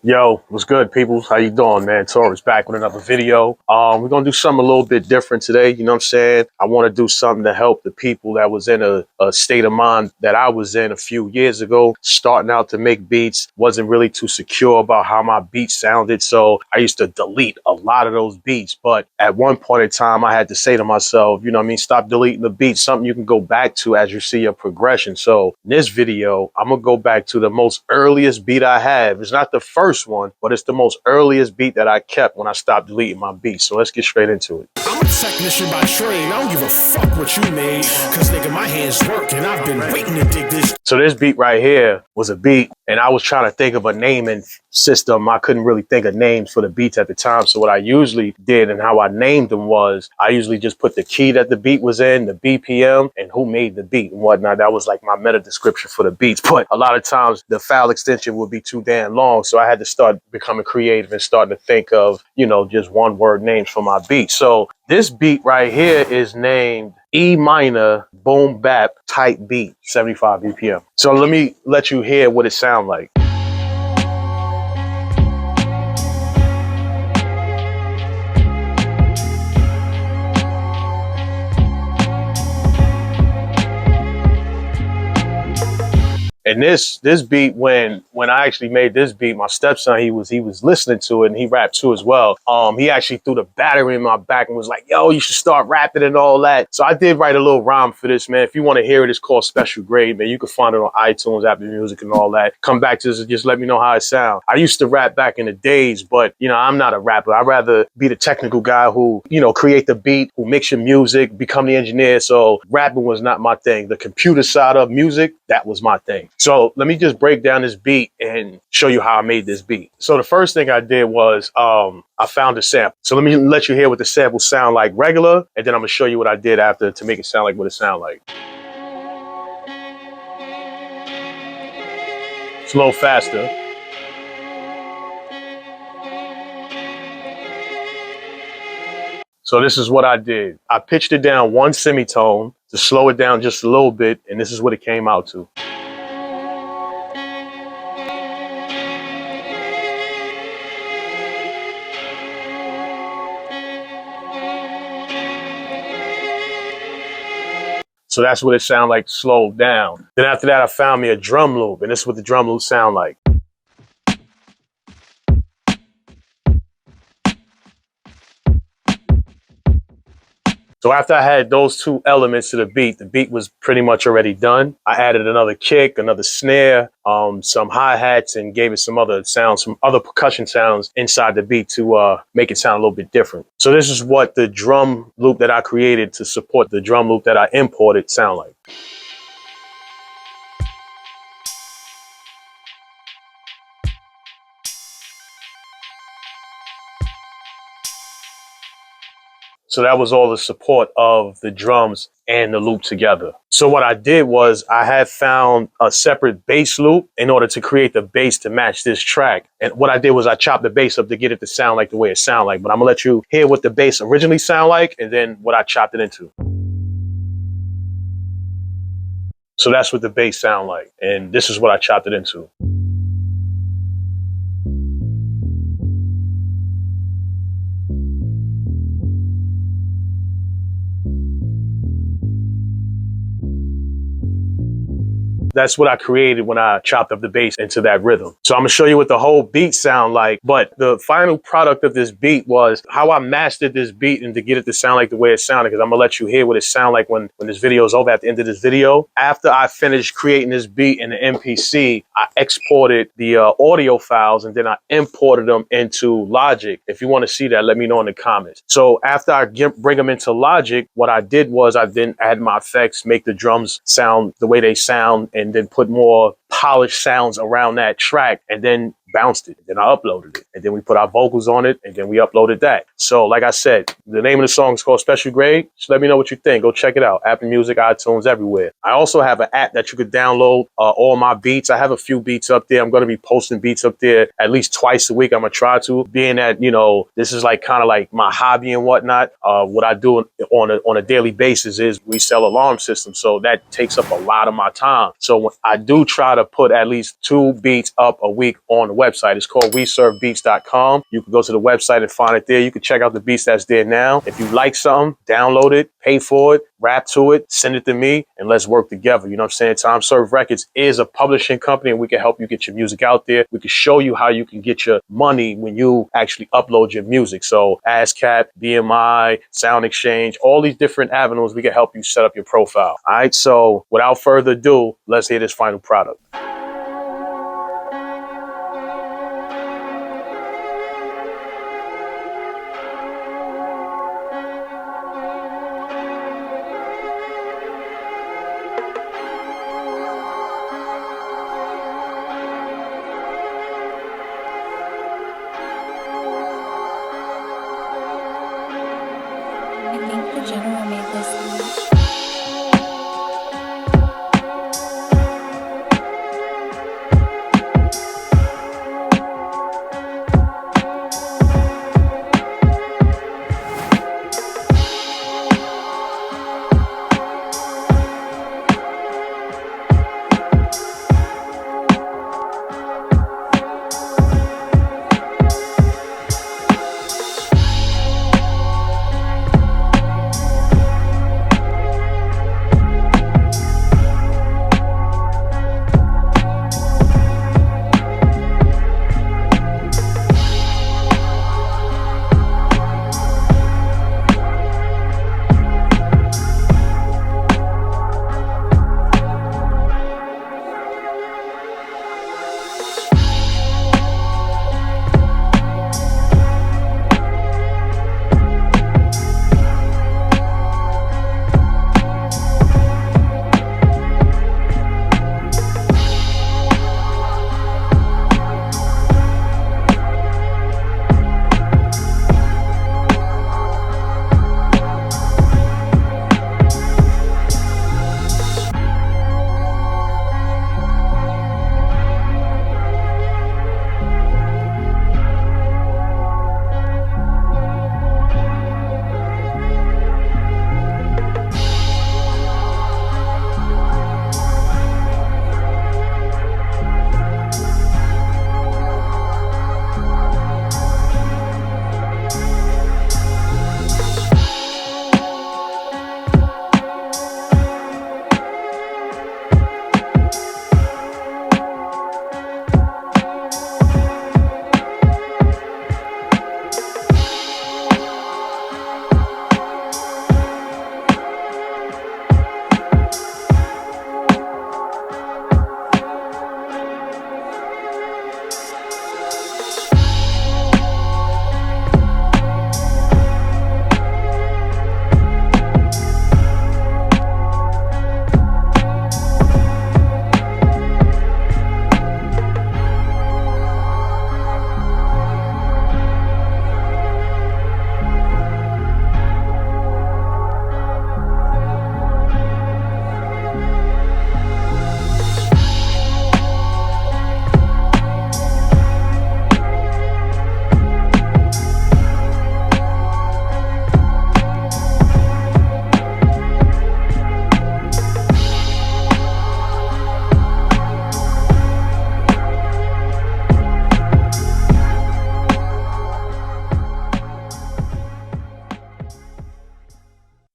Yo, what's good, people? How you doing, man? Taurus back with another video. We're gonna do something a little bit different today. You know what I'm saying? I want to do something to help the people that was in a state of mind that I was in a few years ago, starting out to make beats. Wasn't really too secure about how my beats sounded, so I used to delete a lot of those beats. But at one point in time, I had to say to myself, you know what I mean? Stop deleting the beats. Something you can go back to as you see your progression. So in this video, I'm gonna go back to the most earliest beat I have. It's not the first one, but it's the most earliest beat that I kept when I stopped deleting my beats. So let's get straight into it. I'm a technician by trade. I don't give a fuck what you made, cause nigga, my hands work and I've been waiting to dig this. So this beat right here was a beat, and I was trying to think of a naming system. I couldn't really think of names for the beats at the time. So what I usually did and how I named them was I usually just put the key that the beat was in, the BPM, and who made the beat and whatnot. That was like my meta description for the beats. But a lot of times the file extension would be too damn long. So I had to start becoming creative and starting to think of, you know, just one word names for my beat. So this beat right here is named E minor boom bap type beat, 75 BPM. So let me let you hear what it sounds like. And this beat, when I actually made this beat, my stepson, he was listening to it and he rapped too as well. He actually threw the battery in my back and was like, yo, you should start rapping and all that. So I did write a little rhyme for this, man. If you want to hear it, it's called Special Grade, man. You can find it on iTunes, Apple Music and all that. Come back to this and just let me know how it sounds. I used to rap back in the days, but you know, I'm not a rapper. I'd rather be the technical guy who, you know, create the beat, who mix your music, become the engineer. So rapping was not my thing. The computer side of music, that was my thing. So let me just break down this beat and show you how I made this beat. So the first thing I did was I found a sample. So let me let you hear what the sample sound like regular, and then I'm gonna show you what I did after to make it sound like what it sound like. It's a little faster. So this is what I did. I pitched it down one semitone to slow it down just a little bit, and this is what it came out to. So that's what it sounded like slowed down. Then after that, I found me a drum loop, and this is what the drum loop sound like. So after I had those two elements to the beat was pretty much already done. I added another kick, another snare, some hi-hats, and gave it some other sounds, some other percussion sounds inside the beat to make it sound a little bit different. So this is what the drum loop that I created to support the drum loop that I imported sound like. So that was all the support of the drums and the loop together. So what I did was I had found a separate bass loop in order to create the bass to match this track. And what I did was I chopped the bass up to get it to sound like the way it sound like. But I'm gonna let you hear what the bass originally sound like and then what I chopped it into. So that's what the bass sound like. And this is what I chopped it into. That's what I created when I chopped up the bass into that rhythm. So I'm gonna show you what the whole beat sound like. But the final product of this beat was how I mastered this beat and to get it to sound like the way it sounded. Because I'm gonna let you hear what it sound like when this video is over at the end of this video. After I finished creating this beat in the MPC, I exported the audio files and then I imported them into Logic. If you want to see that, let me know in the comments. So after I bring them into Logic, what I did was I then add my effects, make the drums sound the way they sound, and then put more polished sounds around that track and then bounced it. Then I uploaded it. And then we put our vocals on it and then we uploaded that. So like I said, the name of the song is called Special Grade. Just let me know what you think. Go check it out. Apple Music, iTunes, everywhere. I also have an app that you could download all my beats. I have a few beats up there. I'm going to be posting beats up there at least twice a week. I'm going to try to. Being that, you know, this is like kind of like my hobby and whatnot. What I do on a daily basis is we sell alarm systems. So that takes up a lot of my time. So I do try to put at least 2 beats up a week on the website. It's called WeServeBeats.com. You can go to the website and find it there. You can check out the beats that's there now. If you like something, download it, pay for it, rap to it, send it to me, and let's work together. You know what I'm saying? Time Serve Records is a publishing company, and we can help you get your music out there. We can show you how you can get your money when you actually upload your music. So ASCAP, BMI, Sound Exchange, all these different avenues, we can help you set up your profile. All right, so without further ado, let's hear this final product. I think the general made this beat.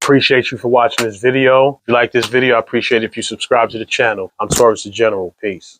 Appreciate you for watching this video. If you like this video, I appreciate it if you subscribe to the channel. I'm Taurus the General. Peace.